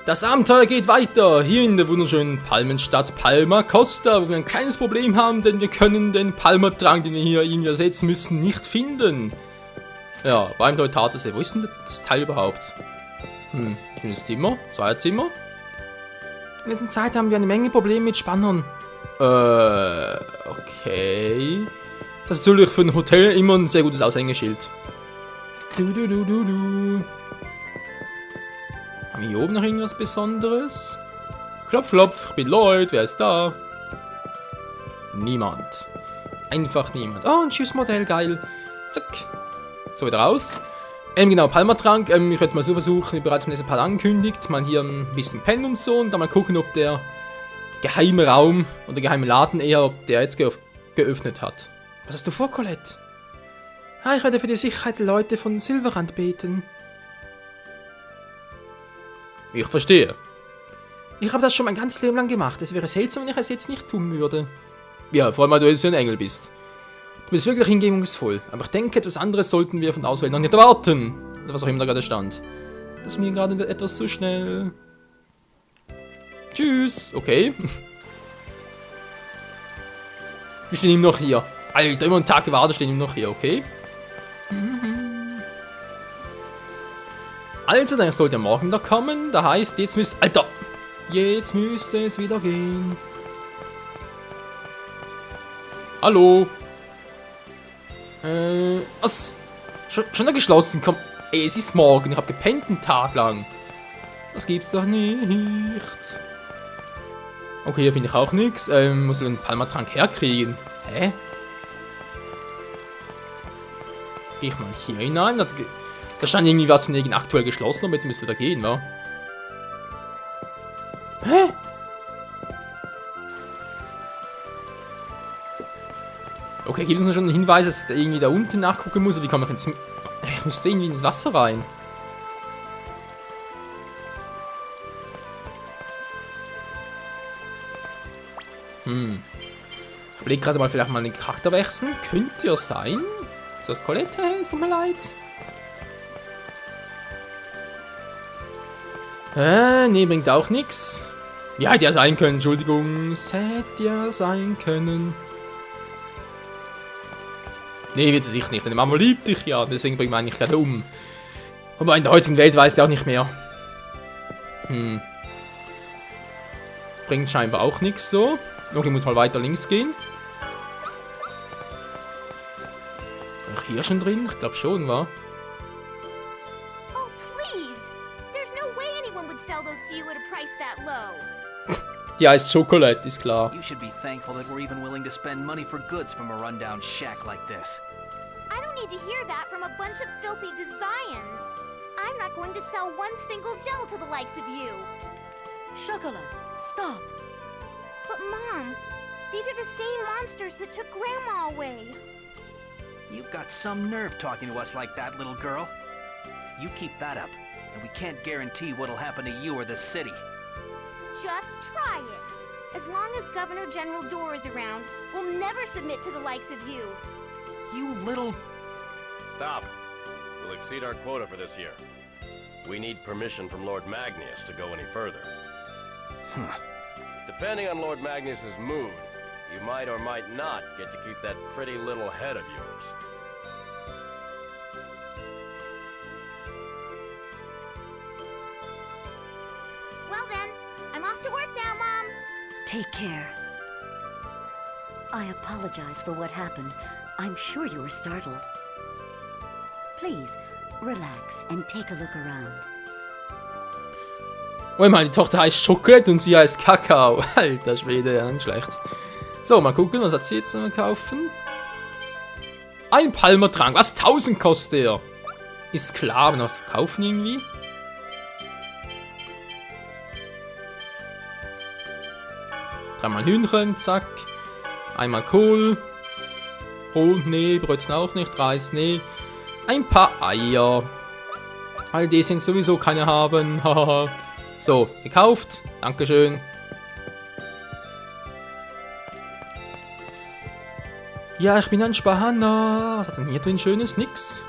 Das Abenteuer geht weiter, hier in der wunderschönen Palmenstadt Palma Costa, wo wir ein kleines Problem haben, denn wir können den Palmertrank, den wir hier irgendwie ersetzen müssen, nicht finden. Ja, beim Teutatesee, wo ist denn das Teil überhaupt? Schönes Zimmer, Zweierzimmer. In dieser Zeit haben wir eine Menge Probleme mit Spannern. Okay. Das ist natürlich für ein Hotel immer ein sehr gutes Aushängeschild. Haben wir hier oben noch irgendwas Besonderes? Klopf, klopf, ich bin Lloyd, wer ist da? Niemand. Einfach niemand. Oh, ein Schiffsmodell, geil. Zack. So, wieder raus. Genau, Palmertrank. Ich werde mal so versuchen, wie bereits im letzten Part angekündigt, mal hier ein bisschen pennen und so und dann mal gucken, ob der geheime Raum oder geheime Laden eher, ob der jetzt geöffnet hat. Was hast du vor, Colette? Ah, ich werde für die Sicherheit der Leute von Silverrand beten. Ich verstehe. Ich habe das schon mein ganzes Leben lang gemacht. Es wäre seltsam, wenn ich es jetzt nicht tun würde. Ja, vor allem, weil du jetzt ein Engel bist. Du bist wirklich hingebungsvoll. Aber ich denke, etwas anderes sollten wir von der Auswählung noch nicht erwarten. Oder was auch immer da gerade stand. Das ist mir gerade etwas zu schnell. Tschüss. Okay. Wir stehen ihm noch hier. Alter, immer einen Tag gewartet, stehen ihm noch hier, okay? Also, dann sollte morgen da kommen. Da heißt, jetzt müsste... Alter! Jetzt müsste es wieder gehen. Hallo? Was? Schon wieder geschlossen? Komm. Ey, es ist morgen. Ich habe gepennt einen Tag lang. Das gibt's doch nicht. Okay, hier finde ich auch nichts. Muss ich den Palmertrank herkriegen? Hä? Geh ich mal hier hinein. Da stand irgendwie was von wegen aktuell geschlossen, aber jetzt müsste wieder gehen, wa? Hä? Okay, gibt es noch schon einen Hinweis, dass ich irgendwie da unten nachgucken muss? Wie kann man jetzt... Ich müsste irgendwie ins Wasser rein. Ich überlege gerade mal, vielleicht mal den Charakter wechseln. Könnte ja sein. Ist das Colette? Es tut mir leid. Nee, bringt auch nichts. Ja, hätte ja sein können, Entschuldigung. Es hätte ja sein können. Nee, wird sie sich nicht. Deine Mama liebt dich ja, deswegen bringt man eigentlich gerade um. Aber in der heutigen Welt weiß der auch nicht mehr. Bringt scheinbar auch nichts so. Okay, muss mal weiter links gehen. War ich hier schon drin? Ich glaube schon, wa? Oh, please. There's no way anyone would sell those to you at a price that low. Die heißt Schokolade, ist klar. You should be thankful that we're even willing to spend money for goods from a rundown shack like this. I don't need to hear that from a bunch of filthy Desians. I'm not going to sell one single gel to the likes of you. Chocolate, stop. But Mom, these are the same monsters that took Grandma away. You've got some nerve talking to us like that, little girl. You keep that up, and we can't guarantee what'll happen to you or the city. Just try it. As long as Governor General Dorr is around, we'll never submit to the likes of you. You little... Stop. We'll exceed our quota for this year. We need permission from Lord Magnus to go any further. Depending on Lord Magnus's mood, you might or might not get to keep that pretty little head of yours. Well then, I'm off to work now, Mom. Take care. I apologize for what happened. I'm sure you were startled. Please, relax and take a look around. Oh, meine Tochter heißt Schokolade und sie heißt Kakao. Alter Schwede, ja, nicht schlecht. So, mal gucken, was hat sie jetzt noch kaufen? Ein Palmertrank. Was? 1000 kostet der? Ist klar, wenn wir was kaufen irgendwie. Dreimal Hühnchen, zack. Einmal Kohl. Oh, nee, Brötchen auch nicht. Reis, nee. Ein paar Eier. All die sind sowieso keine haben. Haha. So, gekauft. Dankeschön. Ja, ich bin ein Spaner. Was hat denn hier drin Schönes? Nix.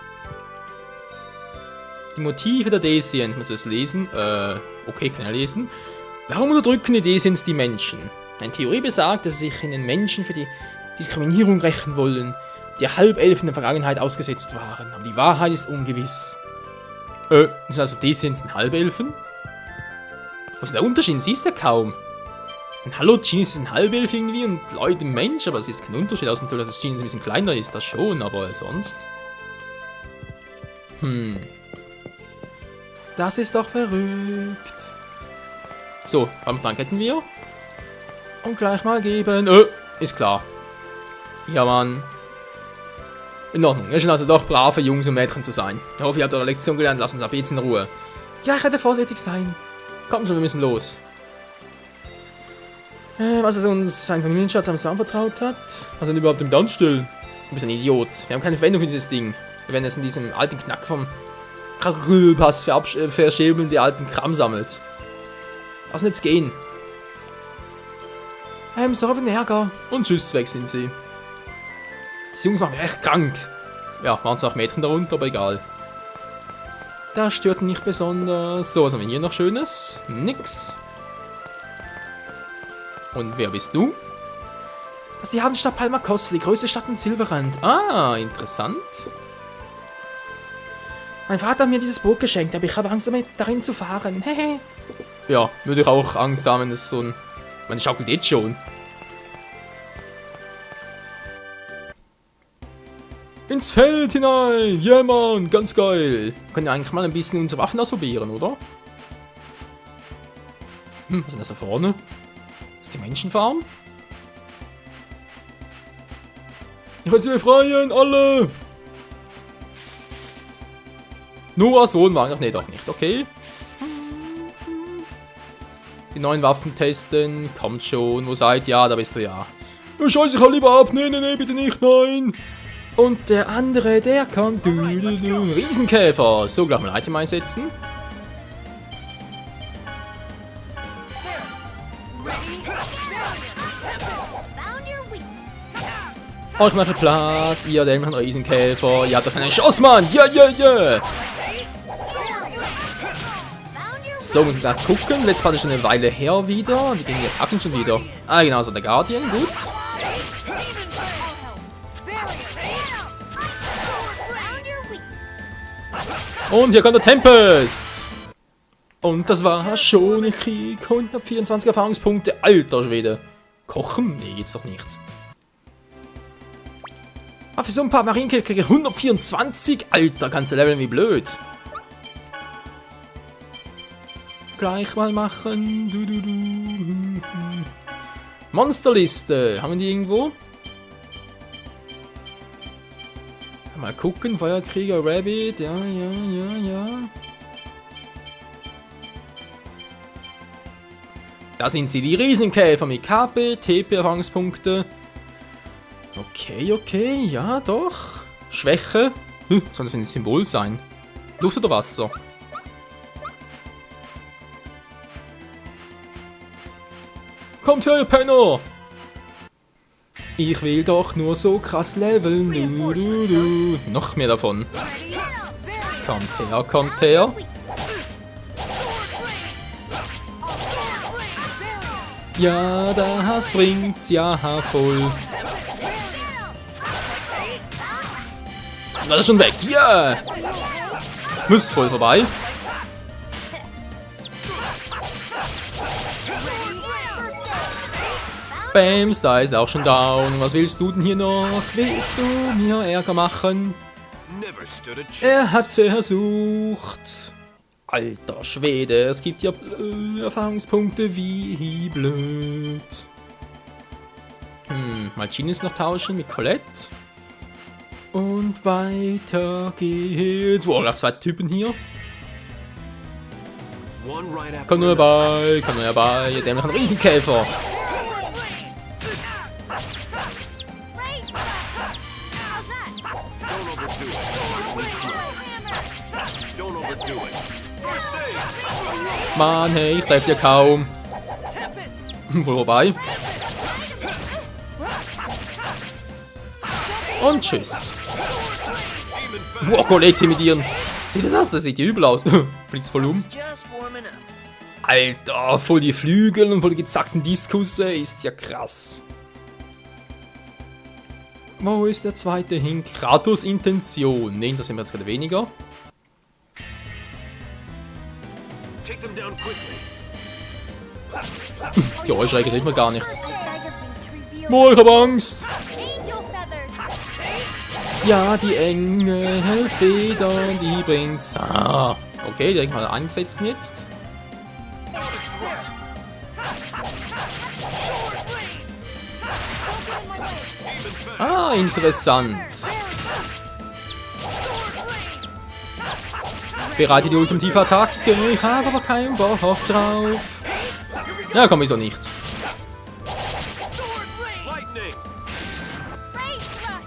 Die Motive der Daisy. Ich muss das lesen. Okay, kann er lesen. Warum unterdrücken die Desins die Menschen? Eine Theorie besagt, dass sie sich in den Menschen für die Diskriminierung rächen wollen, die Halbelfen in der Vergangenheit ausgesetzt waren. Aber die Wahrheit ist ungewiss. Sind also Desins und Halbelfen? Was ist der Unterschied? Siehst du kaum. Ein Hallo-Genies ist ein Halbelf irgendwie und Leute ein Mensch, aber es ist kein Unterschied, außer dass das Genies ein bisschen kleiner ist, das schon, aber sonst... Das ist doch verrückt. So, Palmatrank hätten wir. Und gleich mal geben. Ist klar. Ja, Mann. In Ordnung. Es sind also doch brave Jungs und Mädchen zu sein. Ich hoffe, ihr habt eure Lektion gelernt. Lasst uns ab jetzt in Ruhe. Ja, ich werde vorsichtig sein. Kommt schon, wir müssen los. Was uns ein Familienschatz am Sound vertraut hat. Was denn überhaupt im Anstellen? Du bist ein Idiot. Wir haben keine Verwendung für dieses Ding. Wir werden es in diesem alten Knack vom Pass verschäbeln, die alten Kram sammelt. Lass uns jetzt gehen. Sorry für den Ärger. Und tschüss, weg sind sie. Die Jungs machen mich echt krank. Ja, waren zwar auch Mädchen darunter, aber egal. Das stört nicht besonders. So, was haben wir hier noch Schönes? Nix. Und wer bist du? Das ist die Hafenstadt Palma Costa, die größte Stadt in Silverrand. Ah, interessant. Mein Vater hat mir dieses Boot geschenkt, aber ich habe Angst damit, darin zu fahren. Hehe. Ja, würde ich auch Angst haben, wenn das so ein... Man schaukelt jetzt schon. Ins Feld hinein! Ja, Mann, ganz geil. Wir können ja eigentlich mal ein bisschen unsere Waffen ausprobieren, oder? Was ist denn das da vorne? Ist die Menschenfarm? Ich will sie befreien, alle! Noahs Sohn war eigentlich... Nee, doch nicht, okay. Die neuen Waffen testen. Kommt schon. Wo seid ihr? Ja, da bist du ja. Scheiße, ich hau lieber ab. Nee, nee, nee, bitte nicht, nein. Und der andere, der kommt. Riesenkäfer. So, gleich mal ein Item einsetzen. Euch mal verplatt. Ihr dämlichen Riesenkäfer. Ihr habt doch keinen Schuss, Mann. Ja, ja, ja. So, müssen wir gucken. Letztes Mal ist schon eine Weile her wieder. Wie gehen die Attacken schon wieder? Ah, genau, so der Guardian. Gut. Und hier kommt der Tempest. Und das war schon ein Krieg. 124 Erfahrungspunkte. Alter Schwede. Kochen? Nee, jetzt doch nicht. Aber für so ein paar Marienkäfer kriege ich 124. Alter, kannst du leveln wie blöd. Gleich mal machen. Monsterliste. Haben wir die irgendwo? Mal gucken. Feuerkrieger, Rabbit. Ja, ja, ja, ja. Da sind sie, die Riesenkäfer mit KP, TP, Erfahrungspunkte. Okay, okay, ja, doch. Schwäche. Was soll das für ein Symbol sein? Luft oder Wasser? Kommt her, ihr Penner! Ich will doch nur so krass leveln. Noch mehr davon. Kommt her, kommt her. Ja, das bringt's ja voll. Das ist schon weg. Ja! Yeah. Muss voll vorbei. Bams, da ist er auch schon down. Was willst du denn hier noch? Willst du mir Ärger machen? Er hat's versucht. Alter Schwede, es gibt ja Erfahrungspunkte wie blöd. Mal Genies noch tauschen mit Colette. Und weiter geht's. Wow, noch zwei Typen hier. Komm nur herbei, ihr dämlichen Riesenkäfer. Mann, hey, ich treffe dir kaum. Vorbei. Und tschüss. Wow, Colette imitieren. Seht ihr das? Das sieht ja übel aus. Blitz voll um. Alter, voll die Flügel und voll die gezackten Diskusse, ist ja krass. Wo ist der zweite hin? Kratos Intention. Ne, das sind wir jetzt gerade weniger. Take them down quickly. Die Heuschrecke sieht man gar nicht. Bag of meat reveal Boah, ich hab Angst. angel feathers. Ja, die Engelfedern, die bringt's. Ah, okay, direkt mal einsetzen jetzt. Ah, interessant. Bereite die ultimative Attacke. Ich habe aber keinen Bock drauf. Ja, komm, wieso nicht? Lightning! Ray thrust.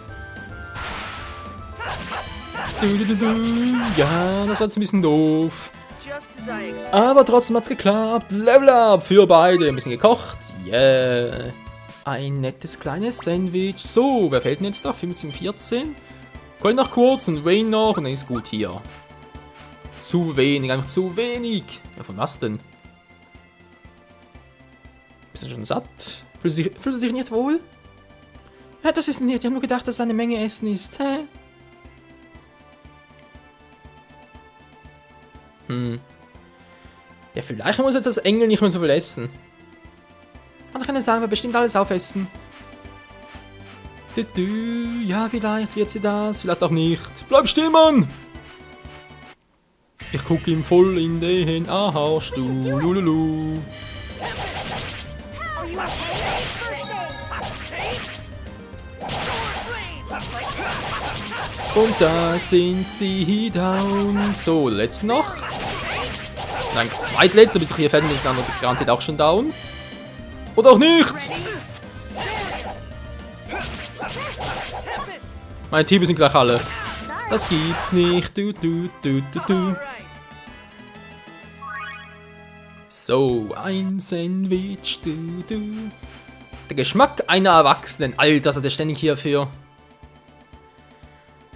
Ja, das war jetzt ein bisschen doof. Just as I expected. Aber trotzdem hat's geklappt. Level up für beide. Ein bisschen gekocht. Yeah. Ein nettes kleines Sandwich. So, wer fällt denn jetzt da? 15, 14. Colt noch kurz und Wayne noch und dann ist gut hier. Zu wenig, einfach zu wenig. Ja, von was denn? Bist du schon satt? Fühlst du dich nicht wohl? Ja, das ist nicht. Ich habe nur gedacht, dass es eine Menge Essen ist. Hä? Ja, vielleicht muss jetzt das Engel nicht mehr so viel essen. Man kann ja sagen, wir bestimmt alles aufessen. Ja, vielleicht wird sie das, vielleicht auch nicht. Bleib stehen, Mann! Ich guck ihm voll in den Haarstuhl. Lululu. Are you okay? Und da sind sie down. So, letzte noch. Nein, zweitletzte, bis doch hier fertig ist, dann garantiert auch schon down. Oder auch nicht! Meine Teams sind gleich alle. Das gibt's nicht. So, ein Sandwich. Der Geschmack einer Erwachsenen. Alter, hat er ständig hierfür.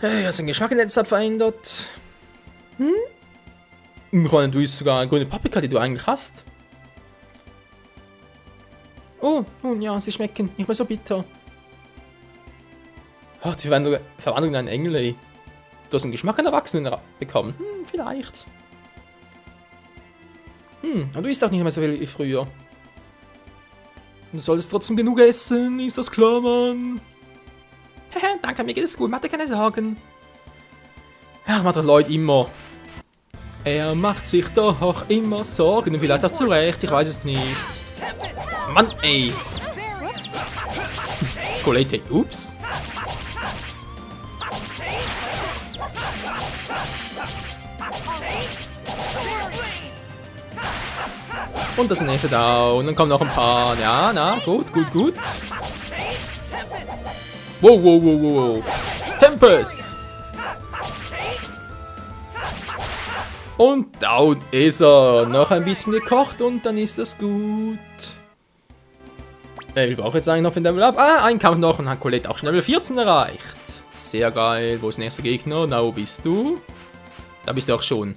Hey, hast du den Geschmack in letzter Zeit verändert? Ich meine, du isst sogar eine grüne Paprika, die du eigentlich hast. Oh, nun ja, sie schmecken nicht mehr so bitter. Ach, die Verwandlung in einen Engel, ey. Du hast einen Geschmack an Erwachsenen bekommen. Vielleicht. Aber du isst auch nicht mehr so viel wie früher. Du solltest trotzdem genug essen, ist das klar, Mann? Hehe, danke, mir geht es gut, mach dir keine Sorgen. Ja, macht doch Leute immer. Er macht sich doch immer Sorgen und vielleicht auch zu Recht, ich weiß es nicht. Mann, ey. Colette, ups. Und das nächste down. Dann kommen noch ein paar. Ja, na, gut. Wow. Tempest. Und down ist er. Noch ein bisschen gekocht und dann ist das gut. Ich brauche jetzt eigentlich noch ein Level Up. Ah, ein Kampf noch und hat Colette auch schon Level 14 erreicht. Sehr geil. Wo ist der nächste Gegner? Na, wo bist du? Da bist du auch schon.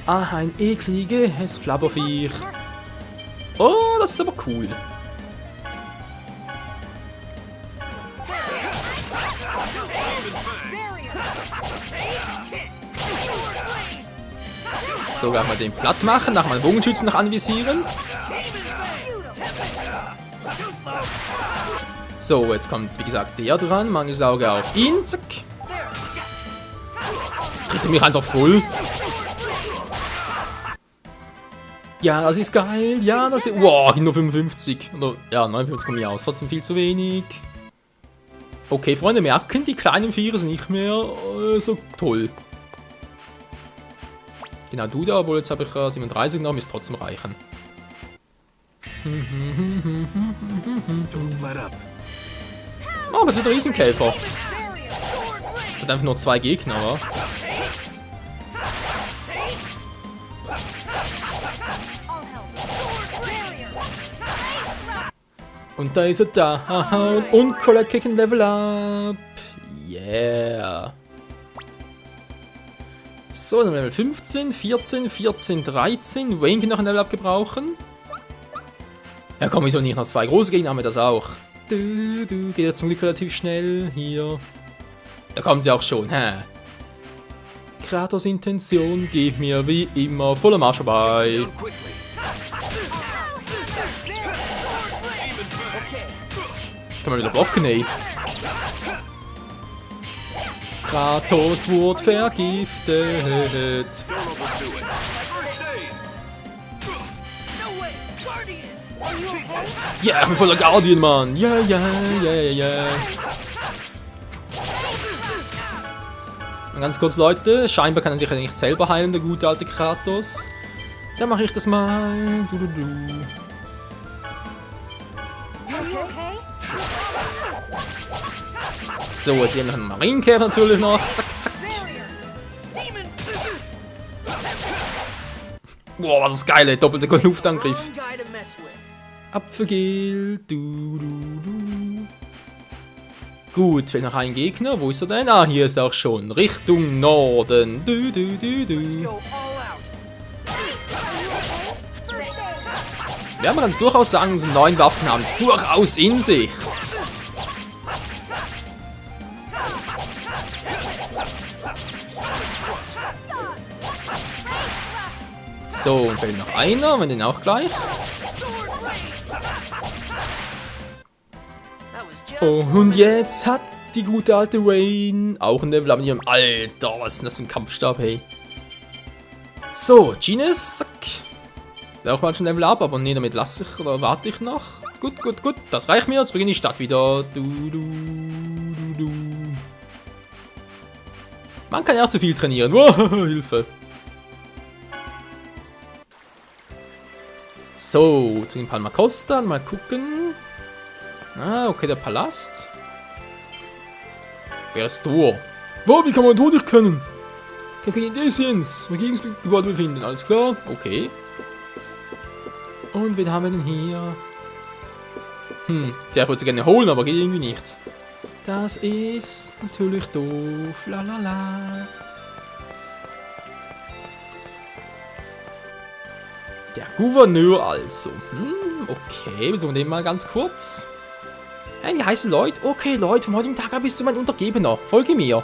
Ah, ein ekliges Flabberviech. Oh, das ist aber cool. So, gleich mal den platt machen, nach meinem Bogenschützen noch anvisieren. So, jetzt kommt, wie gesagt, der dran. Mangesauge auf ihn. Zack. Tritt er mich einfach voll. Ja, das ist geil. Ja, das ist... Wow, nur 55. Oder, ja, 59 kommen hier aus. Trotzdem viel zu wenig. Okay, Freunde, merken, die kleinen Vierer sind nicht mehr so toll. Genau, du da, obwohl jetzt habe ich 37 noch, ist trotzdem reichen. Oh, aber es ist ein Riesenkäfer. Hat einfach nur 2 Gegner, wa? Und da ist er da. Und Colette kriegt ein Level Up. Yeah. So, dann Level 15, 14, 14, 13. Wayne kann noch ein Level abgebrauchen. Ja komm, wieso nicht? Noch 2 große Gegner haben wir das auch. Geht ja zum Glück relativ schnell. Hier. Da kommen sie auch schon. Hä? Kratos Intention geht mir wie immer voller Marsch vorbei. Down quickly. Kann man wieder blocken, ey. Kratos wurde vergiftet. Ja, ich bin voller Guardian, Mann. Ja. Und ganz kurz, Leute. Scheinbar kann er sich ja nicht selber heilen, der gute alte Kratos. Dann mache ich das mal. So, jetzt hier noch ein Marienkäfer natürlich noch. Zack. Boah, war das geil, ey. Doppelter Luftangriff. Apfelgel. Gut, fehlt noch ein Gegner. Wo ist er denn? Ah, hier ist er auch schon. Richtung Norden. Ja, man kann es durchaus sagen, diese neuen Waffen haben es durchaus in sich. So, und fehlt noch einer, wenn den auch gleich. Oh, und jetzt hat die gute alte Wayne auch ein Level ab mit ihrem Alter. Was ist denn das für ein Kampfstab, hey? So, Genius, zack. Der auch mal schon Level ab, aber nee, damit lasse ich oder warte ich noch. Gut. Das reicht mir. Jetzt beginne die Stadt wieder. Man kann ja auch zu viel trainieren. Wow, Hilfe. So, zu den Palma Costa. Mal gucken. Ah, okay, der Palast. Wer ist du? Wow, wie kann man du nicht kennen? Keine Idee sind's. Wir gegen das Gebäude befinden. Alles klar? Okay. Und wen haben wir denn hier? Der wollte gerne holen, aber geht irgendwie nicht. Das ist natürlich doof. Lalala. Der Gouverneur also. Okay, wir suchen den mal ganz kurz. Hey, wie heißen Leute? Okay, Leute, vom heutigen Tag an bist du mein Untergebener. Folge mir.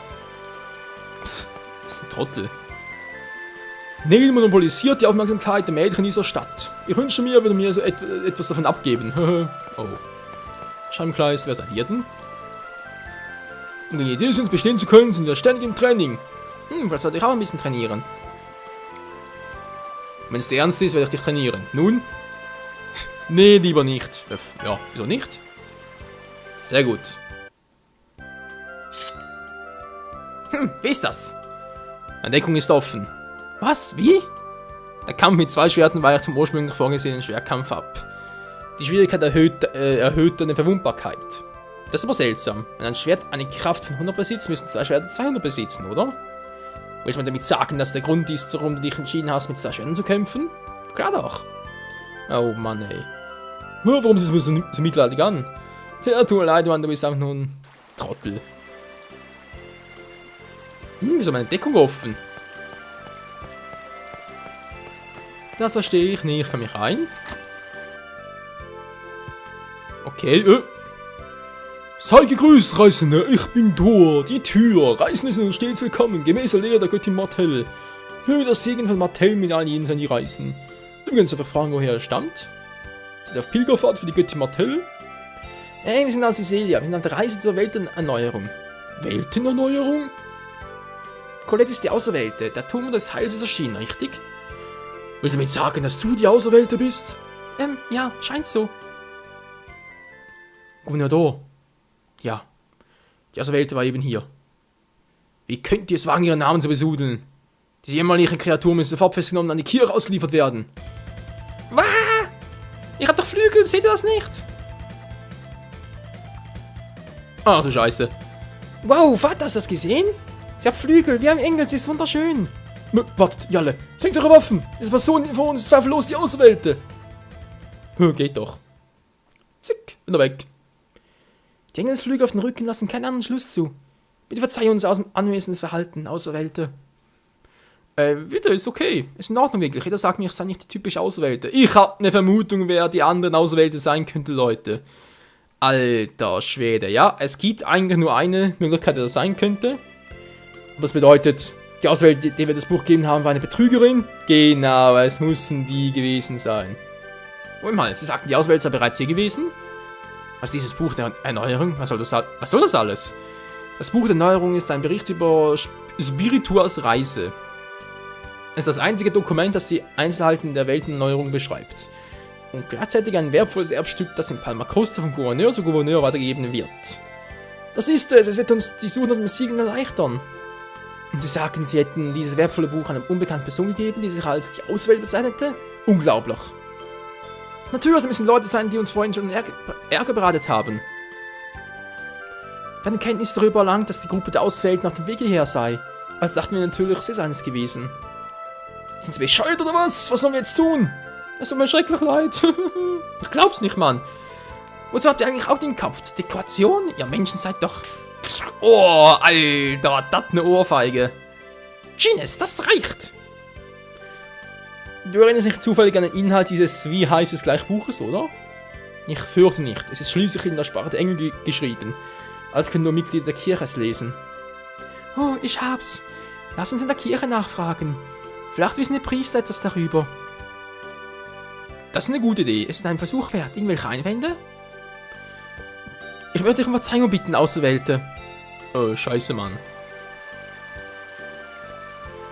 Psst, das ist ein Trottel. Neil monopolisiert die Aufmerksamkeit der Mädchen dieser Stadt. Ich wünsche mir, würde mir so etwas davon abgeben. Oh. Scheibenkleist, wer seid ihr denn? Um die Idee sind bestehen zu können, sind wir ständig im Training. Vielleicht sollte ich auch ein bisschen trainieren. Wenn es dir ernst ist, werde ich dich trainieren. Nun? Nee, lieber nicht. Ja, wieso nicht? Sehr gut. Wie ist das? Meine Deckung ist offen. Was? Wie? Der Kampf mit 2 Schwerten weicht vom ursprünglich vorgesehenen Schwertkampf ab. Die Schwierigkeit erhöht deine Verwundbarkeit. Das ist aber seltsam. Wenn ein Schwert eine Kraft von 100 besitzt, müssen 2 Schwerter 200 besitzen, oder? Willst du mir damit sagen, dass der Grund ist, warum du dich entschieden hast, mit 2 Schwertern zu kämpfen? Klar doch. Oh Mann, ey. Warum siehst du mir so mitleidig an? Tja, tut mir leid, Mann, du bist einfach nur ein Trottel. Wieso meine Deckung offen? Das verstehe ich nicht. Kann mich rein? Okay, Sei gegrüßt, Reisende, ich bin Thor, die Tür. Reisende sind stets willkommen, gemäß der Lehre der Göttin Martell. Möge das Segen von Martell mit allen jenen sein, die reisen. Übrigens, einfach fragen, woher er stammt. Seid ihr auf Pilgerfahrt für die Göttin Martell? Hey, wir sind aus Iselia, wir sind auf der Reise zur Weltenerneuerung. Weltenerneuerung? Colette ist die Auserwählte, der Turm des Heils ist erschienen, richtig? Willst du damit sagen, dass du die Auserwählte bist? Ja, scheint so. Gouverneur. Ja, die Auserwählte war eben hier. Wie könnt ihr es wagen, ihren Namen zu besudeln? Diese jämmerlichen Kreaturen müssen sofort festgenommen und an die Kirche ausgeliefert werden. Was? Ihr habt doch Flügel, seht ihr das nicht? Ach du Scheiße. Wow, Vater, hast du das gesehen? Sie hat Flügel, wir haben Engel, sie ist wunderschön. Wartet, Jalle, senkt eure Waffen. Diese Person vor uns ist zweifellos die Auserwählte. Geht doch. Zick, bin er weg. Die Engelsflüge auf den Rücken lassen keinen anderen Schluss zu. Bitte verzeih uns aus dem anwesenden Verhalten, Auserwählte. Wieder ist okay. Ist in Ordnung wirklich. Jeder sagt mir, ich sei nicht die typische Auserwählte. Ich hab eine Vermutung, wer die anderen Auserwählte sein könnte, Leute. Alter Schwede, ja. Es gibt eigentlich nur eine Möglichkeit, wer das sein könnte. Und das bedeutet, die Auserwählte, die wir das Buch gegeben haben, war eine Betrügerin. Genau, es müssen die gewesen sein. Moment mal, Sie sagten, die Auserwählte sei bereits hier gewesen? Also dieses Buch der Erneuerung? Was soll das alles? Das Buch der Erneuerung ist ein Bericht über Spirituas Reise. Es ist das einzige Dokument, das die Einzelheiten der Weltenerneuerung beschreibt. Und gleichzeitig ein wertvolles Erbstück, das in Palma Costa vom Gouverneur zu Gouverneur weitergegeben wird. Das ist es wird uns die Suche nach dem Siegeln erleichtern. Und Sie sagen, Sie hätten dieses wertvolle Buch einer unbekannten Person gegeben, die sich als die Auserwählte bezeichnete? Unglaublich. Natürlich müssen Leute sein, die uns vorhin schon Ärger bereitet haben. Wir hatten Kenntnis darüber erlangt, dass die Gruppe der Auserwählten auf dem Weg hierher sei. Also dachten wir natürlich, sie sei es gewesen. Sind Sie bescheuert oder was? Was sollen wir jetzt tun? Es tut mir schrecklich leid. Ich glaub's nicht, Mann. Wozu habt ihr eigentlich auch den Kopf? Dekoration? Ihr Menschen seid doch... Oh, Alter, das eine Ohrfeige. Gines, das reicht. Du erinnerst dich zufällig an den Inhalt dieses Wie heißt es gleich Buches, oder? Ich fürchte nicht. Es ist schließlich in der Sprache der Engel geschrieben. Als können nur Mitglieder der Kirche es lesen. Oh, ich hab's. Lass uns in der Kirche nachfragen. Vielleicht wissen die Priester etwas darüber. Das ist eine gute Idee. Es ist ein Versuch wert. Irgendwelche Einwände? Ich würde dich um Verzeihung bitten, Auserwählte. Oh, scheiße, Mann.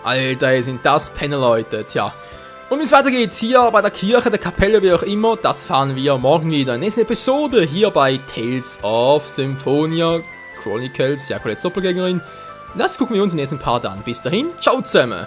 Alter, sind das Penner, Leute. Tja. Und wie es weitergeht, hier bei der Kirche, der Kapelle, wie auch immer, das fahren wir morgen wieder. Nächste Episode hier bei Tales of Symphonia Chronicles, ja, Colettes Doppelgängerin. Das gucken wir uns in den nächsten Part an. Bis dahin, ciao zusammen.